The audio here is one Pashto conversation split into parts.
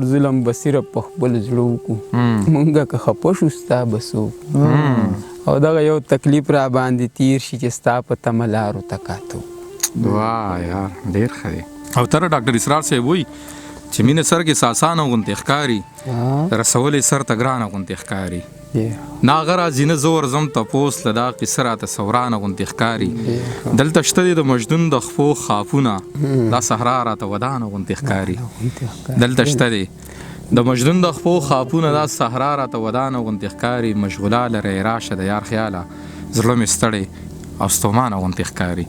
ظلم به صرف په خپل زړه وکړو مونږ که خفه شو ستا به څه وکړو او دغه یو تکلیف را باندې تیر شي چې ستا په تمه لارو ته کاته واه یار ډېر ښه دی. او تر ډاکټر اسرار صاحب وایي چې مینه سر کې ساسانه غوندې ښکاري رسول یې سر ته ګرانه غوندې ښکاري نه هغه راځي نه زه ورځم تپوس له دا قصه راته سورانه غوندې ښکاري دلته شته دی د مجنون د خپو خافونه دا صحرا راته ودانه غوندې ښکاري دلته شته دی د مجنون د خپو خافونه دا صحرا راته ودانه غوندې ښکاري مشغوله لرې راشه د یار خیاله زړه مې ستړی او ستومانه غوندې ښکاري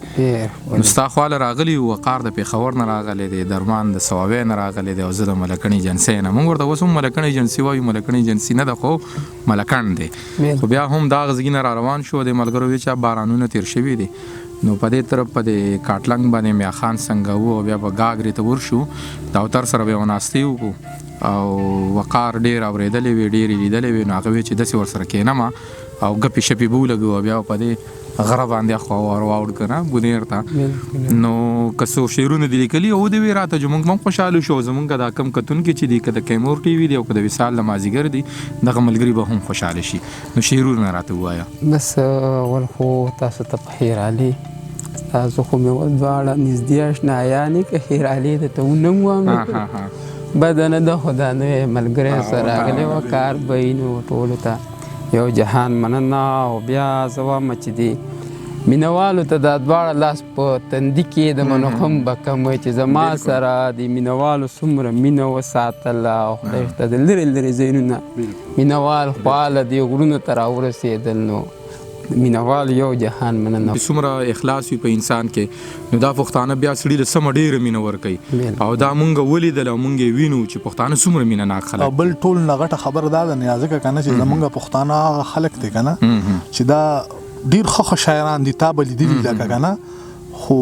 نو ستا خواله راغلي وقار د پېښور نه راغلی دی درمان د صوابۍ نه راغلی دی او زه د ملکنۍ جنسۍ نه موږ ورته اوس هم ملکنۍ جنسي وایو ملکنۍ جنسي نه ده خو ملکن دی خو بیا هم دا غزګي نه را روان شو د ملګرو وی چې بارانونه تیر شوي دي نو په دې طرف په دې کاټلنګ باندې میاخان څنګه وو او بیا به ګاګرې ته ورشو د اوتر سره به یې وناستې وکړو او وقار ډېر اورېدلې وې ډېرې لیدلې وې نو هغه وی چې داسې ورسره کښېنم او ګپې شپې به ولګو او بیا په دې غره باندې خوا واوړ که نه بونیر ته نو که څو شعرونه دي لیکلي او د وی راته چې موږ هم خوشحاله شو زمونږ دا کم کتونکي چې دي که د کیمور ټي وي دي او که د وصال د مازدیګر دي دغه ملګري به هم خوشحاله شي نو شعرونه راته ووایه بس اول خو تاسو ته په خیر علي تاسو خو مې ول دواړه نږدې اشنایانې که خیر علي درته ونه هم وایم بده نه ده خو دا نوی ملګری سره راغلی وه کار به یې نو ټولو ته یو جهان مننه او بیا زه وایم چې دې مینهوالو ته دا دواړه لاس په تندي کې د منخم به کم وی چې زما سره د مینهوالو څومره مینه وساتله او خدای ته د لرې لرې ځایونو مینهوال خواله دې غرونو ته راورسېدل نو مینهوال یو جهان مننه څومره اخلاص وي په انسان کې نو دا پښتانه بیا سړي له سمه ډېره مینه ورکوي او دا مونږ ولیدل او مونږ یې وینو چې پښتانه څومره مینه ناک خلک او بل ټول نه غټه خبر دا ده نیازکه که نه چې زمونږ پښتانه هغه خلک دی که نه چې دا ډېر ښه شاعران دي تا به لیدلي لکه که نه خو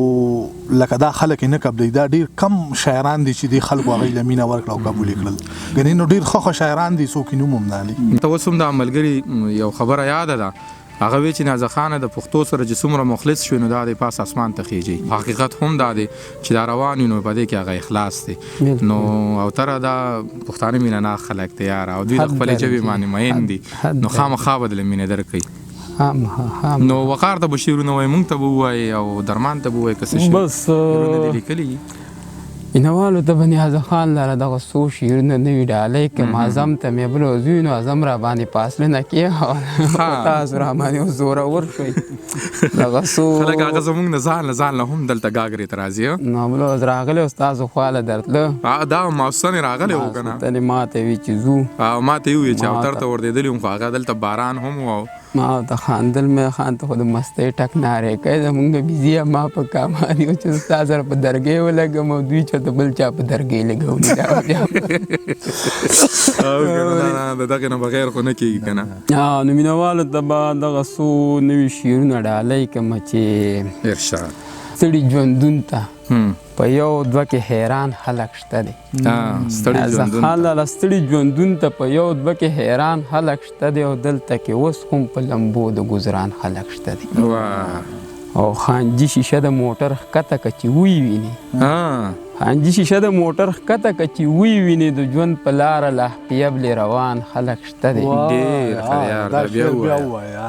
لکه دا خلک یې نه قبلوي دا ډېر کم شاعران دي چې دې خلکو هغوی له مینه ورکړه او قبول یې کړل ګنې نو ډېر ښه شاعران دي څوک یې نوم هم نه علي ته اوس هم دا ملګري یو خبره یاده ده هغه وی چې نازه خانه د پښتو سره چې څومره مخلص شوی نو دا د پاس اسمان ته خیږي حقیقت هم دا دی چې دا روان نو په دې کې هغه اخلاص دی نو او تر دا پښتانه مینه نه خلک ته یار او دوی د خپل ژبې باندې مین دي نو خامخا بدل مینه درکوي نو وقار ته بشیرونه وای مونږ ته وای او درمان ته وای کس شي بس دې لیکلي مینهوالو ته به نیازه خان لره دغه څو شعرونه نوي ډالۍ کړم اعظم ته مې بل وزوی نو اعظم را باندې فاصله کېښوده تاسو را باندې زورور شوئ دغه څو خلک هغه زموږ نه ځان له هم دلته ګاګرې ته راځي نو بل ورځ راغلی او ستاسو خواله درتله دا ماوسنې راغلی و که نه تلې ماته وي چې ځو ما ته یې وویل چې اوتر ته ورتېدلي وم خو هغه دلته باران هم و ما ورته خاندل مې خان ته خو د مستۍ ټک نارې کوي زمونږ بیزي ما په کامان یو چې ستا سره په درګۍ ولګم او دوی چېرته بل چا په درګۍ لګولي د دغې نه بغیر خو نه کېږي که نه نو مینهوالو ته به دغه څو نوي شعرونه ډالۍ کړمه چې ارشاد ستړي ژوندون ته په یو دوه کې حیران خلک شته دی ستړي ژوندون ته په یو دوه کې حیران خلک شته دی او دلته کې اوس هم په لمبو د ګزران خلک شته دی او خانجي شیشه د موټر ښکته که چې وی ویني خانجي شیشه د موټر ښکته که چې وی ویني د ژوند په لاره لاحقیبلې روان خلک شته دی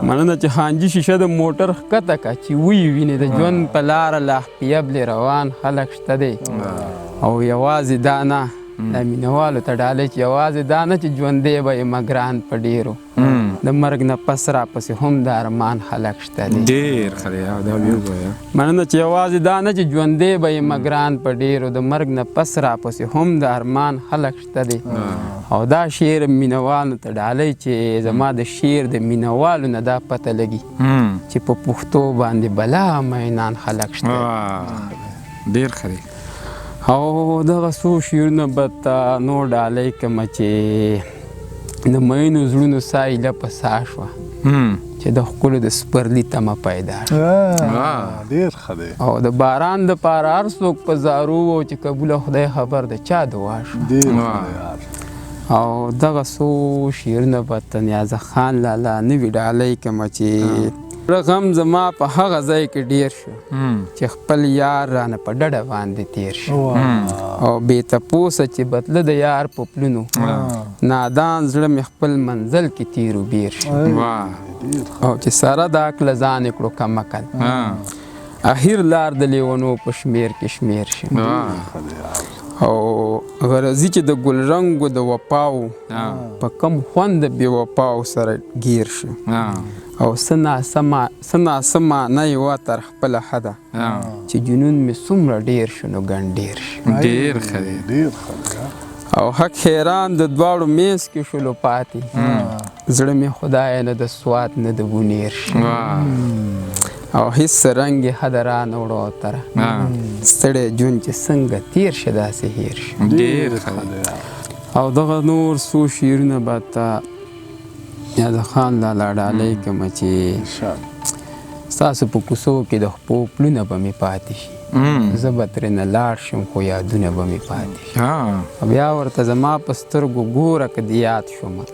مننه چې خانجي شیشه د موټر ښکته که چې وی ویني د ژوند په لاره لاحقیبلې روان خلک شته دی او یوازې دا نه دا مینهوالو ته ډالۍ چې یوازې دا نه چې ژوندی به یې مګران په ډېرو د مرګ نه پس راپسې هم د ارمان خلک شته دی ډېر ښه دی دا بیا ووایه مننه چې یوازې دا نه چې ژوندی به یې مګران په ډېرو د مرګ نه پس راپسې هم د ارمان خلک شته دی او دا شعر مینهوالو ته ډالۍ چې زما د شعر د مینهوالو نه دا پته لګي چې په پښتو باندې بلا مینان خلک شته ډېر ښه دی او دغه څو شعرونه به ته نور ډالۍ کړمه چې د مینو زړونو سایله په سا شوه چې د ښکلو د سپرلي تمه پیدا ډېر ښه دی او د باران دپاره هر څوک په زارو و چې قبوله خدای خبر د چا دعا شوه او دغه څو شعرونه به ته نیازه خان لالا نوي ډالۍ کړمه چې غم زما په هغه ځای کې ډیر شو چې خپل یار رانه په ډډه باندې تیر شو او بې تپوسه چې بدله د یار په پلونو نادان زړه مې خپل منزل کې تیر و بیر شو او چې سره دا کله ځان یې کړو کم عقل اخیر لار د لیونو په شمیر کې شمیر شو او غرضی چې د ګل رنګو د وپاو په کم خوند بې وپاو سره ګیر شو او څه ناسمه نه یې وه تر خپله حده چې جنون مې څومره ډیر شو نو ګڼ ډیر شو ډیر ښه دی او حق حیران د دواړو منځ کې شولو پاتې زړه مې خدایه نه د سوات نه د بونیر شو او هیڅ رنګ یې حده رانه وړو اوتره ستړی ژوند چې څنګه تیر شه داسې هیر شو ډیر ښه دی او دغه نور څو شعرونه به تا یاد خان لالا ډالۍ کړمه چې ستاسو په کوڅو کې د خپو پلونه به مې پاتې شي زه به ترېنه لاړ شم خو یادونه به مې پاتې شي او بیا ورته زما په سترګو ګوره که د یاد شومه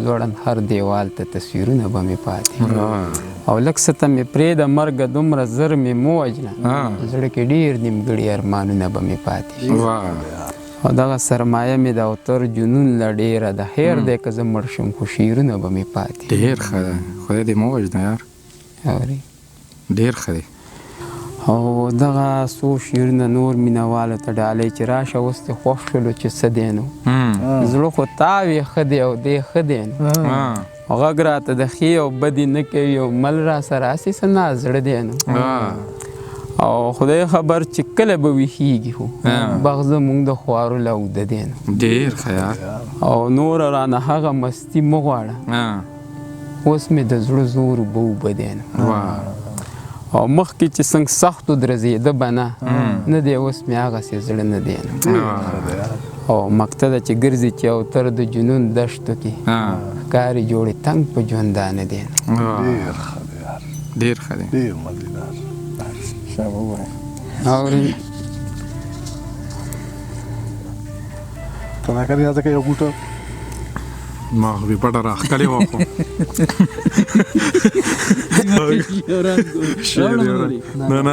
لوړن هر دیوال ته تصویرونه به مې پاتې شي او لږ څه ته مې پرېږده مرګه دومره زر مې مه وژنه زړه کې ډېر نیمګړي ارمانونه به مې پاتې شي او دغه سرمایه مې د اوتر جنون له ډېره ده خیر دی که زه مړ شم خو شعرونه به مې پاتې ډېر ښه ده خدای دې مه وژنه یار اورې ډېر ښه دی او دغه څو شعرونه نور مینهوالو ته ډالۍ چې راشه اوس دې خوښ شولو چې څه دی نو زړه خو تا وې ښه دی او دی ښه دی نو غږ راته د ښې او بدې نه کوي او مل را سره هسې څه نازړه دی نو او خدای خبر چې کله به ویښېږي خو بغزه مونږ د خوارو له اوده دی نو ډېر ښه یار او نوره رانه هغه مستي مه غواړه اوس مې د زړه زور اوبه اوبه دی نو او مخکې چې څنګه سختو درځېده به نه دی اوس مې هغسې زړه نه دی نو او مقته ده چې ګرځي چې اوتر د جنون دشتو کې ښکاري جوړې تنګ په ژوندانه دی نو ډېر ښه دی ډېر مزیدار اورې تناکر یاد که یو بوټه ما خو بې پټه راښکلې وه خو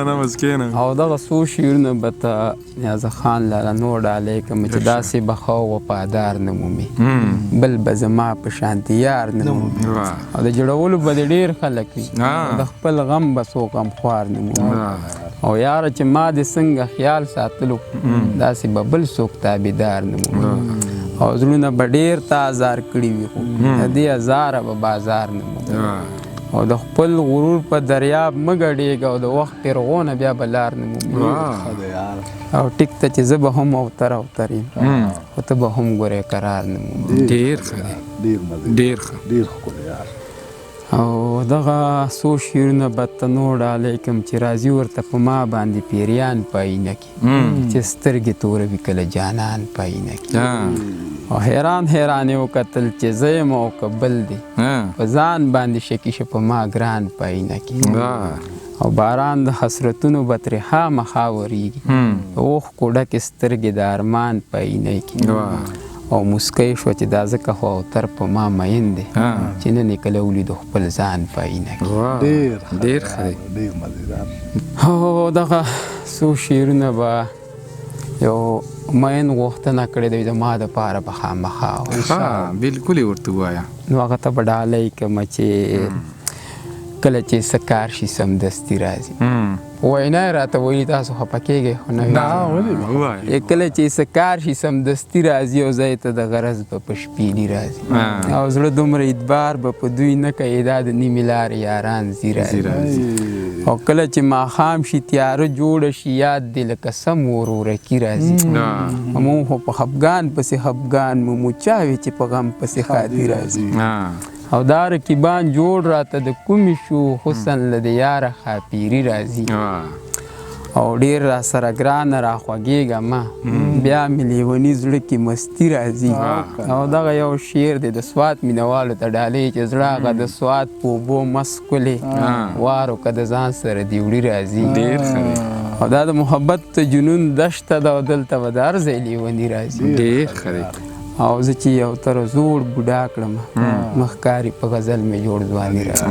نه بس کښېنه او دغه څو شعرونه به ته نیازه خان لاله نور ډالۍ کړم چې داسې به ښه او وفادار نه مومي بل به زما په شانتې یار نه مومي او د جوړولو به د ډېر خلک وي د خپل غم به څوک غمخوار نه مومي او یاره چې ما د څنګه خیال ساتلو داسې به بل څوک تابعدار نه مومي او زړونه به ډېر تا ازار کړي وي خو د دې ازاره به بازار نه مومي او د خپل غرور په دریاب مه ګډېږه او د وخت تېرغونه بیا به لار نه مومي او ټیک ته چې زه به هم اوتر یم خو ته به هم ګورې قرار نه مومي ډېر ښه ډېر ښه او دغه څو شعرونه به ته نور ډالۍ کړم چې راځي ورته په ما باندې پیریان په آینه کې چې سترګې توروي کله جانان په آینه کې او حیران یې وکتل چې زه یم او که بل دی په ځان باندې شکي شه په ما ګران په آینه کې او باران د حسرتونو به ترې خامخا ورېږي د اوښکو ډکې سترګې د ارمان په آینه کې او مسکی شوه چې دا ځکه خو اوتر په ما مین دی چې نن یې کله ولیدو خپل ځان په آینه کې ډېر ښه دی او دغه څو شعرونه به یو مین غوښتنه کړې دی زما دپاره به خامخا بلکل یې ورته ووایه نو هغه ته به ډالۍ کړمه چې کله چې څه کار شي سمدستي راځي وینا یې راته ویلي تاسو خفه کېږئ خو نه کله چې څه کار شي سمدستي راځي او ځای ته د غرض به په شپېلي راځي او زړه دومره اعتبار به په دوی نه کوي دا د نیمې لارې یاران ځي راځي او کله چې ماښام شي تیاره جوړه شي یاد دې لکه سم ورورکي راځي مونږ خو په خفګان پسې خفګان مومو چا وی چې په غم پسې ښادي راځي او دا رقیبان جوړ راته د کومې شو حسن له د یاره خاپیري راځي او ډېر را سره ګرانه راخوږېږه ما بیا مې لیوني زړه کې مستي راځي او دغه یو شعر دی د سوات مینهوالو ته ډالۍ چې زړه هغه د سوات په اوبو مست ښکلې وارو که د ځان سره د وړي راځي او دا د محبت د جنون دشته ده او دلته به د هر ځای لیوني راځي ډېر ښه دی او زه چې یو تر زوړ بوډا کړم مخکاري په غزل مې جوړ ځواني راځي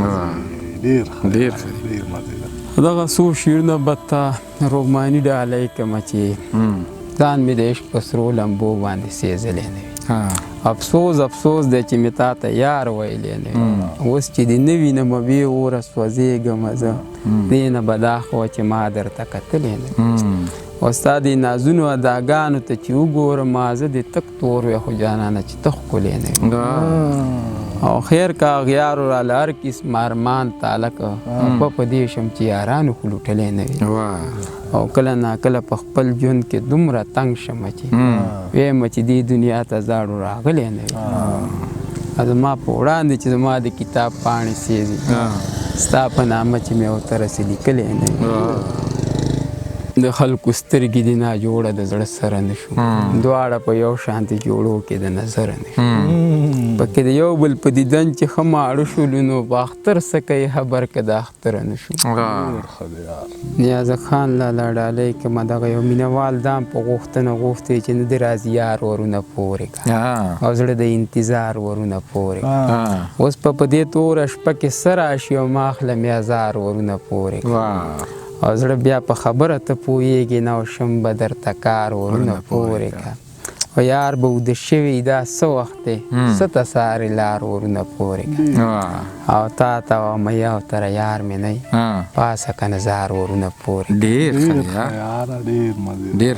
ډیر ډیر ډیر مزه دغه څو شعرونه بته روماني ډالۍ کومه چې ځان مې د عشق په سرو لمبو باندې سېزلی نه وي افسوس دی چې مې تا ته یار ویلی نه وي اوس چې دې نه وینم بې اوره سوځېږم زه دې نه به دا خو چې ما درته کتلی نه وي او ستا دې نازونو اداګانو ته چې وګورم زه دې تک تور وی خو جانانه چې ته ښکلی نه وي او خیر کا اغیارو راله هر قسم ارمان تالک په دې شم چې یارانو خو لوټلی نه وي او کله ناکله په خپل ژوند کې دومره تنګ شم چې ویم چې دې دنیا ته زاړو راغلی نه وي زما په وړاندې چې زما د کتاب پاڼې سېزي ستا په نامه چې مې ورته رسې لیکلی نه وي د خلکو سترګې دې ناجوړه د زړه سره نه شو دواړه په یو شانتې جوړو کې د نظره نه شو پکې د یو بل په دیدن چې ښه ماړه شولو نو په اختر څه کوي خبر که د اختره نه شو نیازه خان لالا ډالۍ کومه دغه یو مینهوال دام په غوښتنه غوښتی چې نه د راځي یار ورونه پورې که او زړه د انتظار ورونه پورې که اوس په دې توره شپه کې څه راشي او ما اخلم یازار ورونه پورې که او زړه بیا په خبره ته پوهېږي نه او شم به درته کار ورونه پورې که او یار به اوده شوي دا څه وخت دی څه ته سارې لار ورونه پورې که او تا ته وایم یو تره یار مې نه پاسه که نظار ورونه پورې ډېر ډېر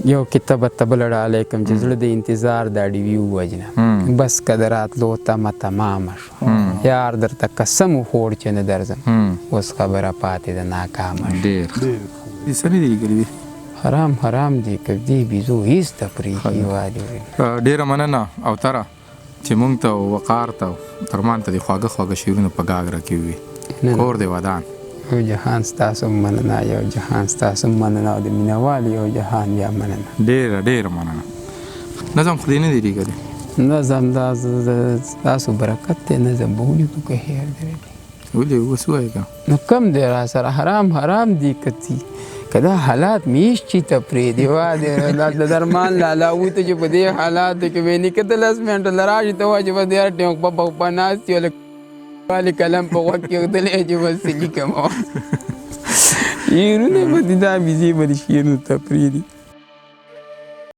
یو کتابه ته بله ډالۍ کوم چې زړه د انتظار دا ډیوي ووجنه بس که د راتلو تمه تمامه شو یار درته قسم وخوړ چې نه درځم اوس خبره پاتې ده ناکامه شو ډېر څه نه دي لیکلي دي حرام دی که دې بیزو هېڅ ته پرېږدي والي ډېره مننه او تره چې مونږ ته وقار ته ترمان ته د خواږه شعرونه په ګاګره کې وي کور دی ودان یو جهان ستاسو مننه یو جهان ستاسو مننه او د مینهوال یو جهان بیا مننه ډېره مننه نظم خو دې نه دی لیکلی نظم دا ستاسو برکت دی نظم به ولیکو که هیر دی ولې اوس ووایې که نو کم دی را سره حرام دی که دا حالات میش چی ته پرېږدي وا د درمان لالا وته چې په دې حالاتو کې به نیکه ته 10 منټه راشي ته وایي چې بس یار ټیم په ناستې ولا والي کلم په غوږ کې ایښودلی چې بس لیکم شعرونه به دي دا بیزې به د شعرونو ته پرېږدي